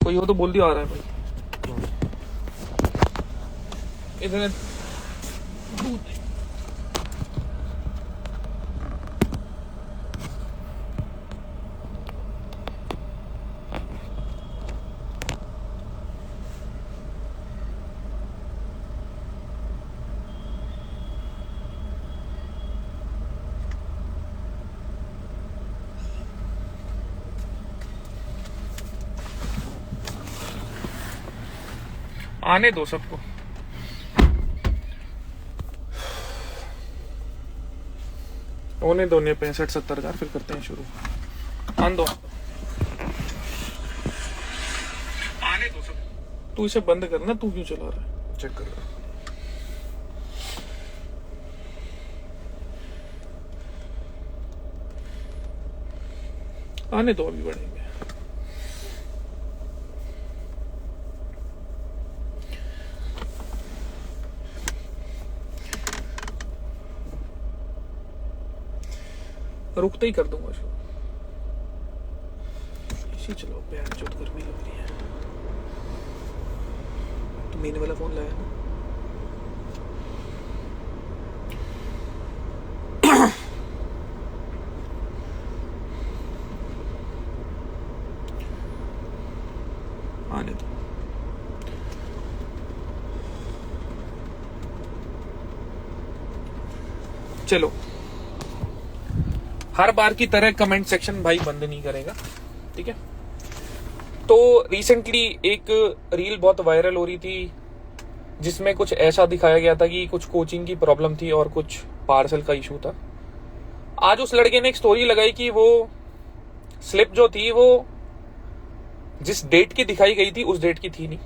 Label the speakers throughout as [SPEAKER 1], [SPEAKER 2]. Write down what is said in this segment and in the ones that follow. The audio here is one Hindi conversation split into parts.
[SPEAKER 1] कोई हो तो बोल दियो आ रहा है भाई। इधर आने दो सबको। होने दो 65-70 हजार, फिर करते हैं शुरू। आने दो, आने दो सब। तू इसे बंद करना, तू क्यों चला रहा है? चेक कर रहा है। आने दो, अभी बढ़ेंगे। रुकते ही कर दूंगा शुरू। इसी चलो, पैर चोट गर्मी लग रही है। तो मैंने वाला फोन लाया ना। आने दो। चलो, हर बार की तरह कमेंट सेक्शन भाई बंद नहीं करेगा, ठीक है। तो रिसेंटली एक रील बहुत वायरल हो रही थी जिसमें कुछ ऐसा दिखाया गया था कि कुछ कोचिंग की प्रॉब्लम थी और कुछ पार्सल का इशू था। आज उस लड़के ने एक स्टोरी लगाई कि वो स्लिप जो थी वो जिस डेट की दिखाई गई थी उस डेट की थी नहीं।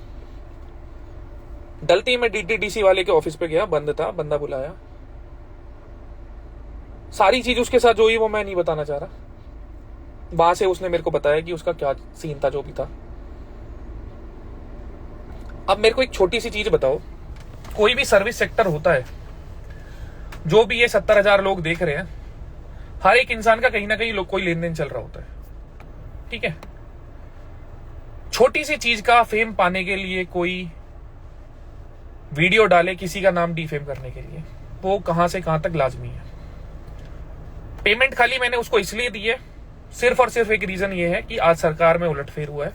[SPEAKER 1] डलती में डीटीडीसी वाले के ऑफिस पे गया, बंद था, बंदा बुलाया, सारी चीज उसके साथ जो हुई वो मैं नहीं बताना चाह रहा। वहां से उसने मेरे को बताया कि उसका क्या सीन था, जो भी था। अब मेरे को एक छोटी सी चीज बताओ, कोई भी सर्विस सेक्टर होता है, जो भी ये 70,000 लोग देख रहे हैं, हर एक इंसान का कहीं ना कहीं कोई लेन देन चल रहा होता है, ठीक है। छोटी सी चीज का फेम पाने के लिए कोई वीडियो डाले किसी का नाम डिफेम करने के लिए, वो कहां से कहां तक लाजमी है। पेमेंट खाली मैंने उसको इसलिए दी है, सिर्फ और सिर्फ एक रीजन ये है कि आज सरकार में उलटफेर हुआ है,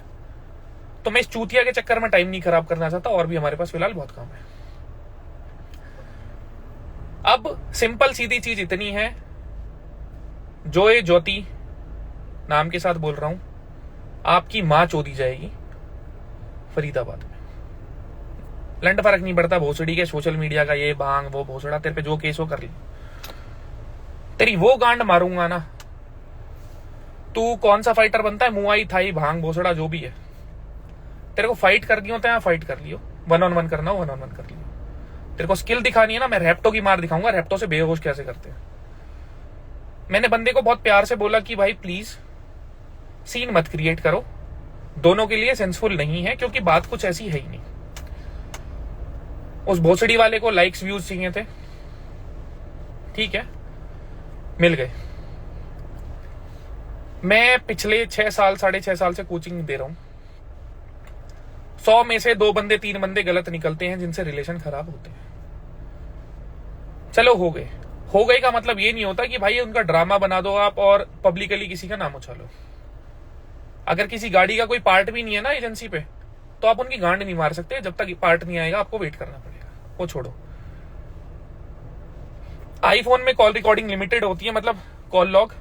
[SPEAKER 1] तो मैं इस चूतिया के चक्कर में टाइम नहीं खराब करना चाहता, और भी हमारे पास फिलहाल बहुत काम है। अब सिंपल सीधी चीज इतनी है, जोए ज्योति नाम के साथ बोल रहा हूं, आपकी मां चोदी जाएगी फरीदाबाद में। लंड फर्क नहीं पड़ता भोसड़ी के, सोशल मीडिया का ये भांग वो भोसड़ा, तेरे पे जो केस हो कर ली, तेरी वो गांड मारूंगा ना। तू कौन सा फाइटर बनता है, मुआई थाई भांग भोसड़ा जो भी है, तेरे को फाइट करनी हो तो यहाँ फाइट कर लियो, 1-on-1 करना हो 1-on-1 कर लियो। तेरे को स्किल दिखानी है ना, मैं रैप्टो की मार दिखाऊंगा, रैप्टो से बेहोश कैसे करते हैं। मैंने बंदे को बहुत प्यार से बोला कि भाई प्लीज सीन मत क्रिएट करो, दोनों के लिए सेंसफुल नहीं है, क्योंकि बात कुछ ऐसी है ही नहीं। उस भोसड़ी वाले को लाइक्स व्यूज चाहिए थे, ठीक है, मिल गए। मैं पिछले 6 साल 6.5 साल से कोचिंग दे रहा हूं। 100 में से 2 बंदे 3 बंदे गलत निकलते हैं जिनसे रिलेशन खराब होते हैं। चलो हो गए का मतलब ये नहीं होता कि भाई उनका ड्रामा बना दो आप और पब्लिकली किसी का नाम उछालो। अगर किसी गाड़ी का कोई पार्ट भी नहीं है ना एजेंसी पे, तो आप उनकी गांड नहीं मार सकते। जब तक पार्ट नहीं आएगा आपको वेट करना पड़ेगा, वो छोड़ो। आईफोन में कॉल रिकॉर्डिंग लिमिटेड होती है, मतलब कॉल लॉग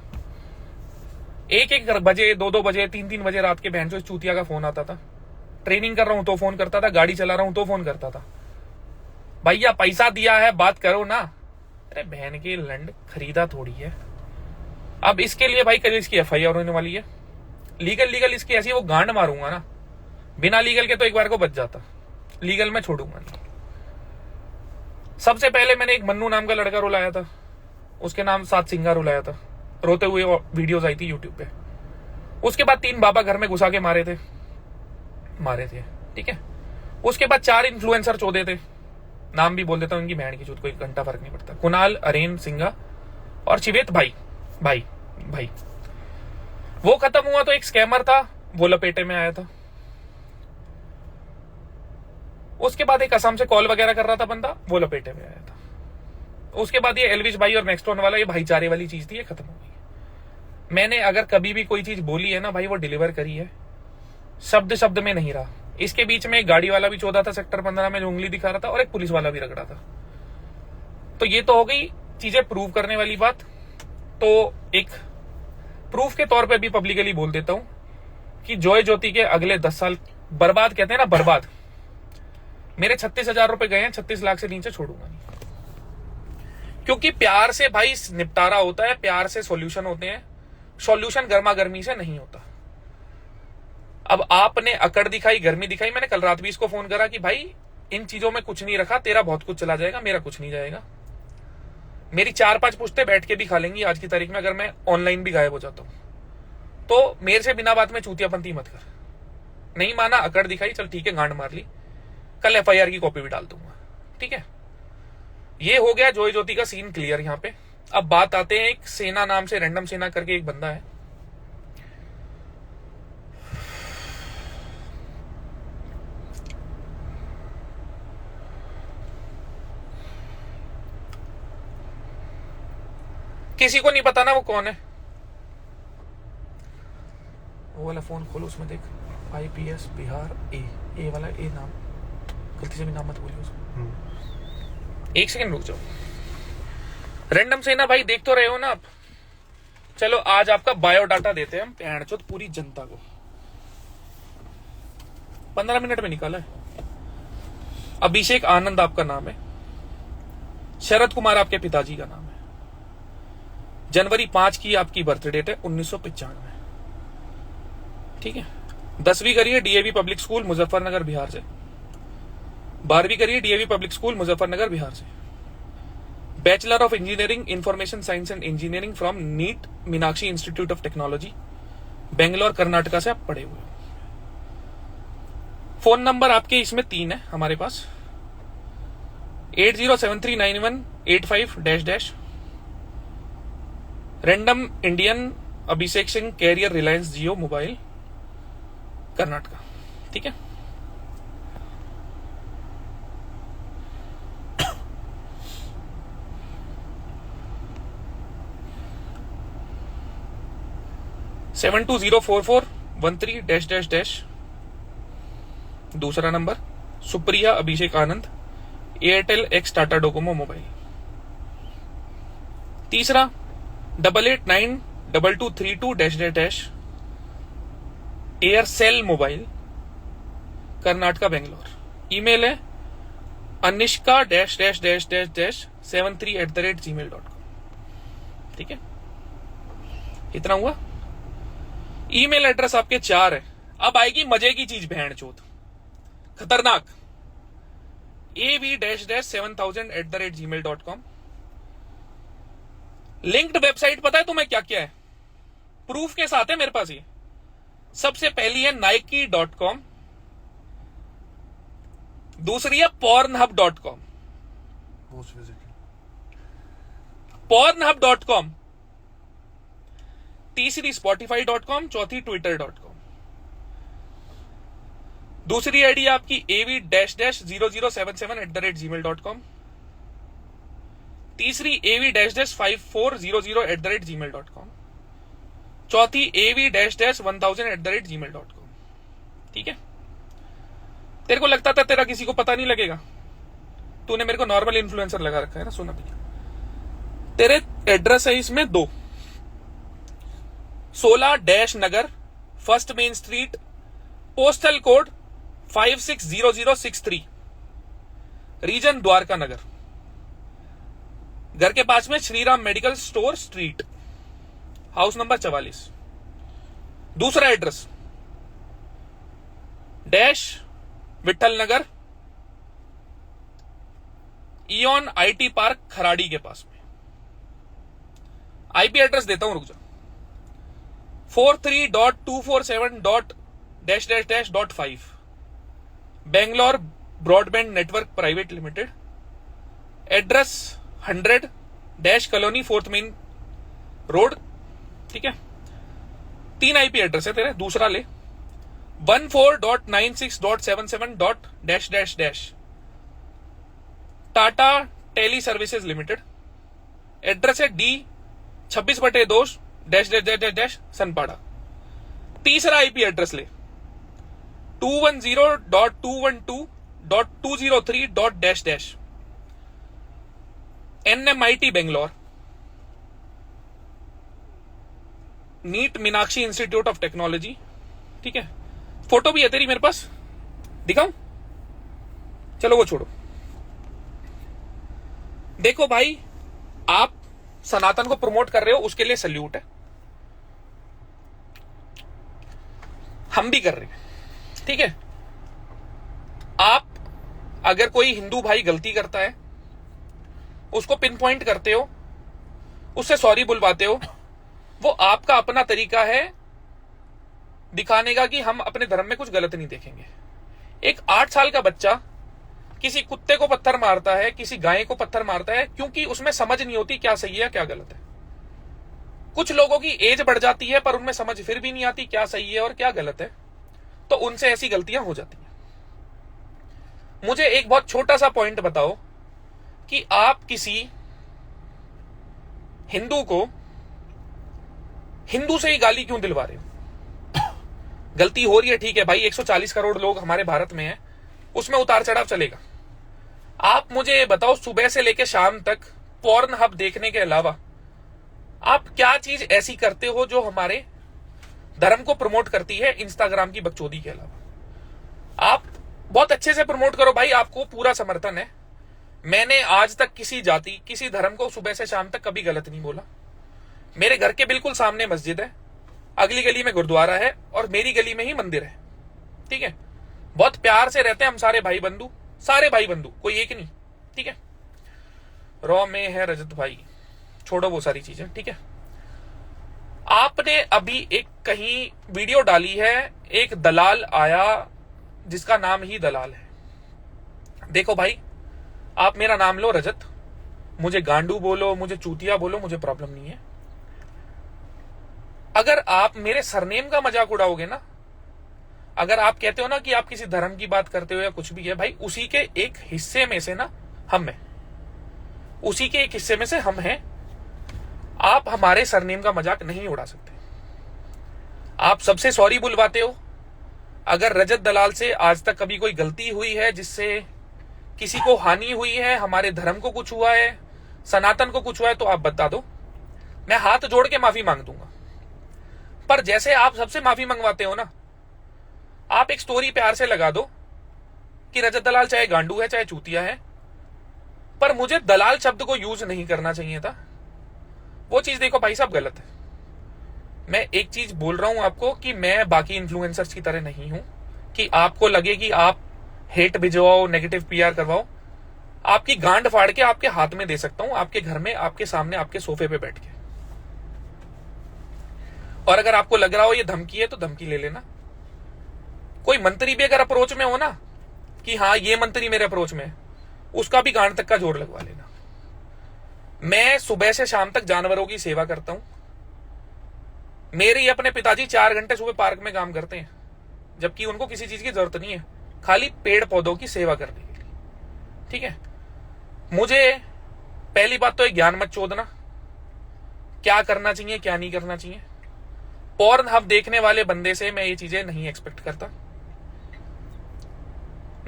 [SPEAKER 1] 1-1 बजे 2-2 बजे 3-3 बजे रात के बहन चो चूतिया का फोन आता था। ट्रेनिंग कर रहा हूं तो फोन करता था, गाड़ी चला रहा हूं तो फोन करता था। भैया पैसा दिया है बात करो ना। अरे बहन के लंड, खरीदा थोड़ी है। अब इसके लिए भाई कल इसकी FIR होने वाली है। लीगल इसकी ऐसी वो गांड मारूंगा ना, बिना लीगल के तो एक बार को बच जाता, लीगल में छोड़ूंगा नहीं। सबसे पहले मैंने एक मन्नू नाम का लड़का रुलाया था, उसके नाम 7 सिंगा रुलाया था, रोते हुए वीडियोस आई थी यूट्यूब पे। उसके बाद 3 बाबा घर में घुसा के मारे थे, ठीक है। उसके बाद 4 इन्फ्लुएंसर चौदे थे, नाम भी बोल देता हूं, उनकी बहन की चूत, कोई घंटा फर्क नहीं पड़ता। कुणाल, अरेन सिंगा और शिवेत भाई। वो खत्म हुआ तो एक स्कैमर था, वो लपेटे में आया था। उसके बाद एक असम से कॉल वगैरह कर रहा था बंदा, वो लपेटे में आया था। उसके बाद ये एल्विश भाई और नेक्स्टोन वाला ये भाईचारे वाली चीज थी, ये खत्म हो गई। मैंने अगर कभी भी कोई चीज बोली है ना भाई, वो डिलीवर करी है, शब्द शब्द में नहीं रहा। इसके बीच में एक गाड़ी वाला भी चौथा था सेक्टर 15 में जो उंगली दिखा रहा था, और एक पुलिस वाला भी रगड़ा था। तो ये तो हो गई चीजें प्रूव करने वाली बात। तो एक प्रूफ के तौर पे भी पब्लिकली बोल देता हूं कि जॉय ज्योति के अगले 10 साल बर्बाद, कहते हैं ना बर्बाद, मेरे 36,000 रुपए गए हैं, 36 लाख से नीचे छोड़ूंगा नहीं। क्योंकि प्यार से भाई निपटारा होता है, प्यार से सॉल्यूशन होते हैं, सॉल्यूशन गर्मा गर्मी से नहीं होता। अब आपने अकड़ दिखाई, गर्मी दिखाई, मैंने कल रात भी इसको फोन करा कि भाई इन चीजों में कुछ नहीं रखा, तेरा बहुत कुछ चला जाएगा, मेरा कुछ नहीं जाएगा। मेरी 4-5 पुश्ते बैठ के भी खा लेंगी आज की तारीख में, अगर मैं ऑनलाइन भी गायब हो जाता हूं। तो मेरे से बिना बात में चूतियापंती मत कर। नहीं माना, अकड़ दिखाई, चल ठीक है, गांड मार ली, कल एफआईआर की कॉपी भी डाल दूंगा, ठीक है। ये हो गया जॉय ज्योति का सीन क्लियर यहां पे। अब बात आते हैं, एक सेना नाम से, रैंडम सेना करके एक बंदा है, किसी को नहीं पता ना वो कौन है। वो वाला फोन खोलो, उसमें देख IPS बिहार ए वाला ए नाम, गलती से भी नाम मत बोलिए उसको। एक सेकंड रुक जाओ। रैंडम सेना भाई देख तो रहे हो ना आप। चलो आज आपका बायोडाटा देते हैं हम पैंचोद पूरी जनता को। 15 मिनट में निकाला है। अभिषेक आनंद आपका नाम है, शरद कुमार आपके पिताजी का नाम है, जनवरी 5 की आपकी बर्थ डेट है, 1995, ठीक है। 10वीं करिए DAV public school Muzaffarnagar Bihar से, 12वीं करिए DAV public school Muzaffarnagar Bihar से, bachelor of engineering information science and engineering from Nitte Meenakshi institute of technology Bangalore Karnataka से आप पढ़े हुए हो। फोन नंबर आपके इसमें 3 है हमारे पास, 80739185 random Indian Abhishek Singh, carrier Reliance Jio mobile Karnataka, ठीक है। (7204413) दूसरा नंबर Supriya Abhishek Anand, Airtel x Tata Docomo mobile. तीसरा 88923232 एयरसेल मोबाइल कर्नाटका बेंगलोर। ईमेल है anushka-73@gmail.com, ठीक है। इतना हुआ। ईमेल एड्रेस आपके 4 है। अब आएगी मजे की चीज, भेड़ चोत खतरनाक, av-7000@gmail.com। लिंक्ड वेबसाइट पता है तुम्हें क्या क्या है, प्रूफ के साथ है मेरे पास ये। सबसे पहली है nike.com, दूसरी है pornhub.com, pornhub.com, तीसरी spotify.com, चौथी twitter.com। दूसरी आईडी आपकी av-0077@gmail.com, तीसरी av-5400@gmail.com, चौथी av-1000@gmail.com, ठीक है। तेरे को लगता था तेरा किसी को पता नहीं लगेगा, तूने मेरे को नॉर्मल इन्फ्लुएंसर लगा रखा है ना। सुना भैया, तेरे एड्रेस है इसमें 2, 16 नगर, first main street, postal code 560063, region Dwarka Nagar. घर के पास में Shriram medical store street, house number 44। दूसरा address Vithal Nagar, Eon IT park Kharadi के पास में। IP एड्रेस देता हूं, रुक जा। 43.247.-5 Bangalore broadband network private limited. Address 100 colony 4th main road, ठीक है। 3 IP एड्रेस है तेरे, दूसरा ले 14.96.77. Tata tele services limited, address है D 26/2 dash dash dash dash Sanpada. तीसरा आईपी एड्रेस ले 210.212.203. Dash dash NMIT Bangalore, Nitte Meenakshi institute of technology. ठीक है, फोटो भी है तेरी मेरे पास, दिखाऊं? चलो वो छोड़ो। देखो भाई, आप सनातन को प्रमोट कर रहे हो, उसके लिए सल्यूट है, हम भी कर रहे हैं। ठीक है, आप अगर कोई हिंदू भाई गलती करता है, उसको पिन पॉइंट करते हो, उससे सॉरी बुलवाते हो, वो आपका अपना तरीका है दिखाने का कि हम अपने धर्म में कुछ गलत नहीं देखेंगे। एक 8 साल का बच्चा किसी कुत्ते को पत्थर मारता है, किसी गाय को पत्थर मारता है, क्योंकि उसमें समझ नहीं होती क्या सही है क्या गलत है। कुछ लोगों की एज बढ़ जाती है पर उनमें समझ फिर भी नहीं आती क्या सही है और क्या गलत है, तो उनसे ऐसी गलतियां हो जाती हैं। मुझे एक बहुत छोटा सा पॉइंट बताओ कि आप किसी हिंदू को हिंदू से ही गाली क्यों दिलवा रहे हो? गलती हो रही है, ठीक है भाई, 140 करोड़ लोग हमारे भारत में हैं, उसमें उतार चढ़ाव चलेगा। आप मुझे ये बताओ, सुबह से लेकर शाम तक पॉर्न हब देखने के अलावा आप क्या चीज ऐसी करते हो जो हमारे धर्म को प्रमोट करती है इंस्टाग्राम की बकचोदी के अलावा? आप बहुत अच्छे से प्रमोट करो भाई, आपको पूरा समर्थन है। मैंने आज तक किसी जाति, किसी धर्म को सुबह से शाम तक कभी गलत नहीं बोला। मेरे घर के बिल्कुल सामने मस्जिद है, अगली गली में गुरुद्वारा है और मेरी गली में ही मंदिर है। ठीक है, बहुत प्यार से रहते हैं हम सारे भाई बंधु, कोई एक नहीं। ठीक है, रॉ में है रजत भाई, छोड़ो वो सारी चीजें। ठीक है, आपने अभी एक कहीं वीडियो डाली है, एक दलाल आया जिसका नाम ही दलाल है। देखो भाई, आप मेरा नाम लो रजत, मुझे गांडू बोलो, मुझे चूतिया बोलो, मुझे प्रॉब्लम नहीं है। अगर आप मेरे सरनेम का मजाक उड़ाओगे ना, अगर आप कहते हो ना कि आप किसी धर्म की बात करते हो या कुछ भी है, भाई उसी के एक हिस्से में से ना हम हैं, उसी के एक हिस्से में से हम हैं। आप हमारे सरनेम का मजाक नहीं उड़ा सकते। आप सबसे सॉरी बुलवाते हो। अगर रजत दलाल से आज तक कभी कोई गलती हुई है जिससे किसी को हानि हुई है, हमारे धर्म को कुछ हुआ है, सनातन को कुछ हुआ है, तो आप बता दो, मैं हाथ जोड़ के माफी मांग दूंगा। पर जैसे आप सबसे माफी मंगवाते हो ना, आप एक स्टोरी प्यार से लगा दो कि रजत दलाल चाहे गांडू है चाहे चूतिया है, पर मुझे दलाल शब्द को यूज नहीं करना चाहिए था। वो चीज देखो भाई साहब गलत है। मैं एक चीज बोल रहा हूं आपको कि मैं बाकी इन्फ्लुएंसर्स की तरह नहीं हूं कि आपको लगे कि आप हेट भिजवाओ, नेगेटिव पीआर करवाओ। आपकी गांड फाड़ के आपके हाथ में दे सकता हूं, आपके घर में, आपके सामने, आपके सोफे पे बैठ के। और अगर आपको लग रहा हो ये धमकी है तो धमकी ले लेना। कोई मंत्री भी अगर अप्रोच में हो ना कि हाँ ये मंत्री मेरे अप्रोच में है, उसका भी गांड तक का जोर लगवा लेना। मैं सुबह से शाम तक जानवरों की सेवा करता हूं। मेरे ही अपने पिताजी 4 घंटे सुबह पार्क में काम करते हैं, जबकि उनको किसी चीज की जरूरत नहीं है, खाली पेड़ पौधों की सेवा करने के लिए। ठीक है, मुझे पहली बात तो एक ज्ञान मत चोदना, क्या करना चाहिए क्या नहीं करना चाहिए। पॉर्न हब देखने वाले बंदे से मैं ये चीजें नहीं एक्सपेक्ट करता।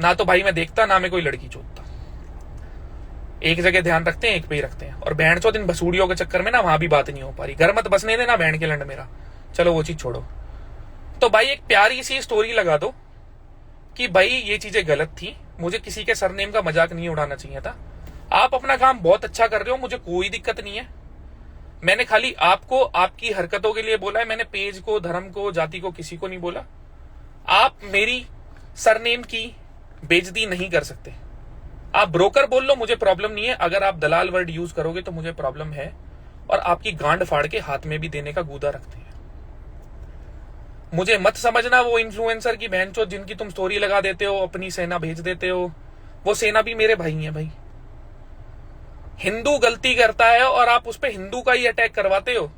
[SPEAKER 1] ना तो भाई मैं देखता, ना मैं कोई लड़की चोदता। एक जगह ध्यान रखते हैं, एक पे ही रखते हैं। और बहन चोद इन भसूड़ियों के चक्कर में ना वहां भी बात नहीं हो पा रही। घर मत बसने देना बहन के लंड मेरा, चलो वो चीज छोड़ो। तो भाई एक प्यारी सी स्टोरी लगा दो कि भाई ये चीजें गलत थी, मुझे किसी के सरनेम का मजाक नहीं उड़ाना चाहिए था। आप अपना काम बहुत अच्छा कर रहे हो, मुझे कोई दिक्कत नहीं है। मैंने खाली आपको आपकी हरकतों के लिए बोला है, मैंने पेज को, धर्म को, जाति को, किसी को नहीं बोला। आप मेरी सरनेम की बेइज्जती नहीं कर सकते। आप ब्रोकर बोल लो, मुझे प्रॉब्लम नहीं है। अगर आप दलाल वर्ड यूज करोगे तो मुझे प्रॉब्लम है, और आपकी गांड फाड़ के हाथ में भी देने का गूदा रखते हैं। मुझे मत समझना वो इन्फ्लुएंसर की बहनचोद जिनकी तुम स्टोरी लगा देते हो, अपनी सेना भेज देते हो। वो सेना भी मेरे भाई हैं भाई। हिंदू गलती करता है और आप उस पर हिंदू का ही अटैक करवाते हो,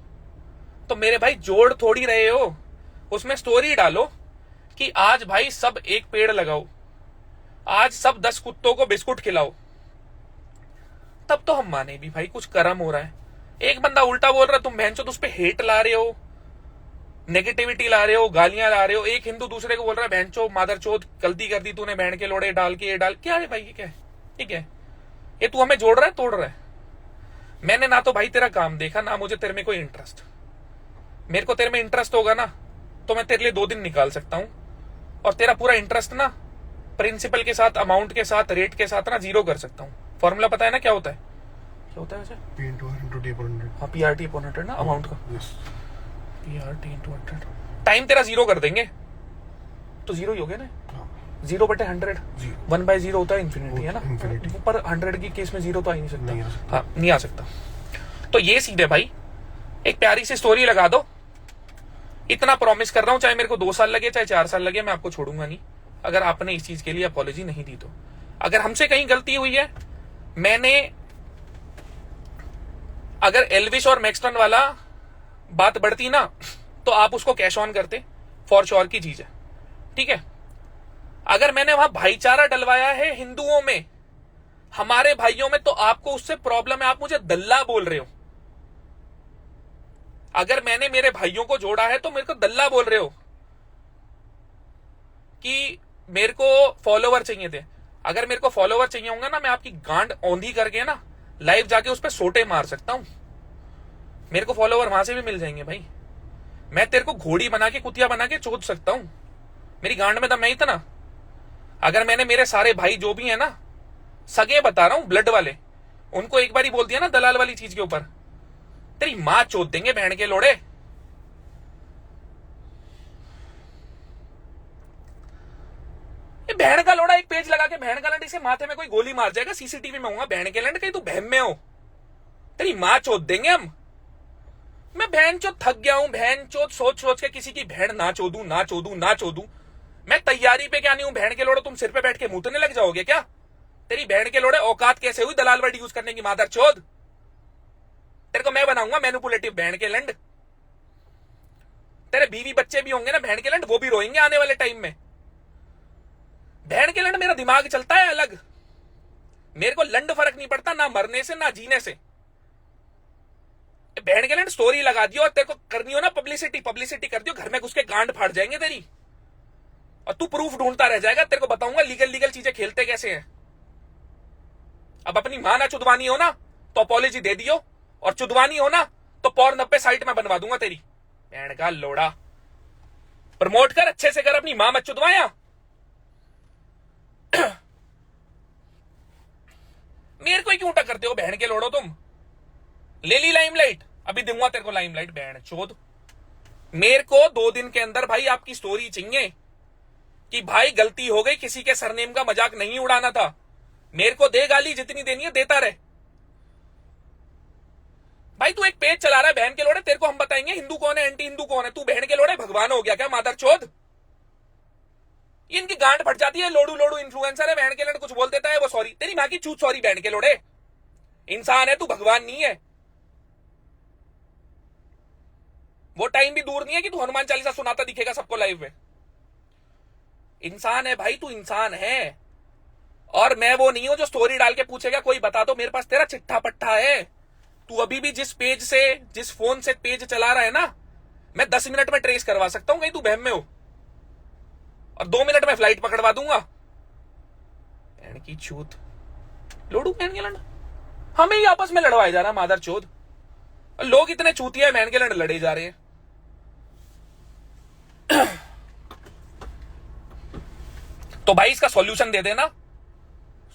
[SPEAKER 1] तो मेरे भाई जोड़ थोड़ी रहे हो। उसमें स्टोरी डालो कि आज भाई सब एक पेड़ लगाओ, आज सब 10 कुत्तों को बिस्कुट खिलाओ, तब तो हम माने भी भाई कुछ कर्म हो रहा है। एक बंदा उल्टा बोल रहा है, तुम बहन चो उस पे हेट ला रहे हो, नेगेटिविटी ला रहे हो, गालियां ला रहे हो। एक हिंदू दूसरे को बोल रहा है बहन चो मादर चोद, गलती कर दी तूने, बहन के लोड़े डाल के ये डाल। क्या है भाई, ये क्या है, ये क्या है? ये तू हमें जोड़ रहा है, तोड़ रहा है? मैंने ना तो भाई तेरा काम देखा, ना मुझे तेरे में कोई इंटरेस्ट। मेरे को तेरे में इंटरेस्ट होगा ना तो मैं तेरे लिए 2 दिन निकाल सकता हूं, और तेरा पूरा इंटरेस्ट ना प्रिंसिपल के साथ, अमाउंट के साथ, रेट के साथ ना 0 कर सकता हूं। फॉर्मूला पता है ना क्या होता है? क्या होता है वैसे? हाँ, PRT upon 100 ना अमाउंट का। PRT into 100, टाइम तेरा 0 कर देंगे तो 0 ही हो गया ना। 0/100, 1/0 होता है इन्फिनिटी, है ना? पर 100 की केस में 0 तो आ ही नहीं सकता। हाँ, नहीं आ सकता। तो ये सीधे भाई एक प्यारी सी स्टोरी लगा दो। इतना प्रॉमिस कर रहा हूं, चाहे मेरे को 2 साल लगे, चाहे 4 साल लगे, मैं आपको छोड़ूंगा नहीं अगर आपने इस चीज के लिए अपॉलॉजी नहीं दी तो। अगर हमसे कहीं गलती हुई है, मैंने अगर एल्विस और मैक्सटन वाला बात बढ़ती ना तो आप उसको कैश ऑन करते, फॉर श्योर की चीज है, ठीक है? अगर मैंने वहां भाईचारा डलवाया है हिंदुओं में, हमारे भाइयों में, तो आपको उससे प्रॉब्लम है, आप मुझे दल्ला बोल रहे हो। अगर मैंने मेरे भाइयों को जोड़ा है तो मेरे को दल्ला बोल रहे हो कि मेरे को फॉलोवर चाहिए थे। अगर मेरे को फॉलोवर चाहिए होंगे ना, मैं आपकी गांड औंधी करके ना लाइव जाके उस पर सोटे मार सकता हूं। मेरे को फॉलोवर वहां से भी मिल जाएंगे भाई। मैं तेरे को घोड़ी बना के, कुतिया बना के चोद सकता हूं। मेरी गांड में दम नहीं था ना। अगर मैंने मेरे सारे भाई जो भी है ना, सगे बता रहा हूं, ब्लड वाले, उनको एक बार ही बोल दिया ना दलाल वाली चीज के ऊपर, तेरी मां चोद देंगे बहन के लोड़े। ये बहन का लोड़ा एक पेज लगा के बहन का लंड, इसे माथे में कोई गोली मार जाएगा, सीसीटीवी में होगा बहन के लंड, कहीं तू बहम में हो, तेरी मां चोद देंगे हम। मैं बहन चोद थक गया हूं, बहन चोद सोच सोच के किसी की बहन ना चोदू, ना चोदू, ना चोदू। मैं तैयारी पे क्या नहीं हूं, बहन के लोड़े तुम सिर पे बैठ के मूतने लग जाओगे क्या? तेरी बहन के लोड़े औकात कैसे हुई दलाल वर्ड यूज करने की, मादर चोद? तेरे को मैं बनाऊंगा मैनिपुलेटिव बहन के लंड। तेरे बीवी बच्चे भी होंगे ना बहन के लंड, वो भी रोएंगे आने वाले टाइम में। बहन के लंड मेरा दिमाग चलता है अलग, मेरे को लंड फर्क नहीं पड़ता, ना मरने से ना जीने से। बहन के लंड स्टोरी लगा दियो और तेरे को करनी हो ना पब्लिसिटी, पब्लिसिटी कर दियो, घर में घुस के गांड फाड़ जाएंगे तेरी, और तू प्रूफ ढूंढता रह जाएगा। तेरे को बताऊंगा लीगल चीजें खेलते कैसे हैं। अब अपनी मां ना चुदवानी हो ना तो अपॉलॉजी दे दियो, और चुदवानी हो ना तो पॉर्न पे साइट में बनवा दूंगा तेरी बहन का लोड़ा। प्रमोट कर अच्छे से कर, अपनी मां मत चुदवाया। मेरे को क्यों टक्करते हो बहन के लोड़ो तुम? ले ली लाइमलाइट, अभी दूंगा तेरे को लाइमलाइट बहन चोद। मेरे को 2 दिन के अंदर भाई आपकी स्टोरी चाहिए कि भाई गलती हो गई, किसी के सरनेम का मजाक नहीं उड़ाना था। मेरे को दे गाली, जितनी देनी है देता रहे भाई। तू एक पेज चला रहा है बहन के लोड़े, तेरे को हम बताएंगे हिंदू कौन है, एंटी हिंदू कौन है। तू बहन के लोड़े भगवान हो गया क्या मादर चोद? इनकी गांड फट जाती है, लोडू लोडू इन्फ्लुएंसर है बहन के लड़, कुछ बोल देता है वो सॉरी, तेरी मां की चूत सॉरी बहन के लोड़े। इंसान है तू, भगवान नहीं है। वो टाइम भी दूर नहीं है कि तू हनुमान चालीसा सुनाता दिखेगा सबको लाइव में। इंसान है भाई तू, इंसान है। और मैं वो नहीं हूं जो स्टोरी डाल के पूछेगा कोई बता दो, मेरे पास तेरा चिट्ठा पट्टा है। तू अभी भी जिस पेज से, जिस फोन से पेज चला रहा है ना, मैं 10 मिनट में ट्रेस करवा सकता हूं कहीं तू बहम में हो, और 2 मिनट में फ्लाइट पकड़वा दूंगा। बहन की चूत लोडू बहन के लड़, हमें ही आपस में लड़वाए जा रहा मादर चोद। लोग इतने चूतिया बहन के लड़ लड़े जा रहे हैं। तो भाई इसका सॉल्यूशन दे देना।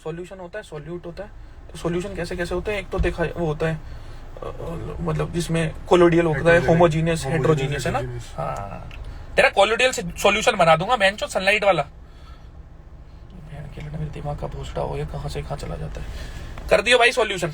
[SPEAKER 1] सॉल्यूशन होता है, सॉल्यूट होता है, तो सॉल्यूशन कैसे कैसे होते हैं? एक तो देखा वो होता है मतलब जिसमें कोलोडियल होता है, होमोजीनियस, हेट्रोजीनियस, है ना? हाँ, तेरा कोलोडियल से सॉल्यूशन बना दूंगा बहनचोद, सनलाइट वाला। बहन के लड़, मेरे दिमाग का भूसड़ा हो गया, कहां से कहां चला जाता है। कर दियो भाई सॉल्यूशन।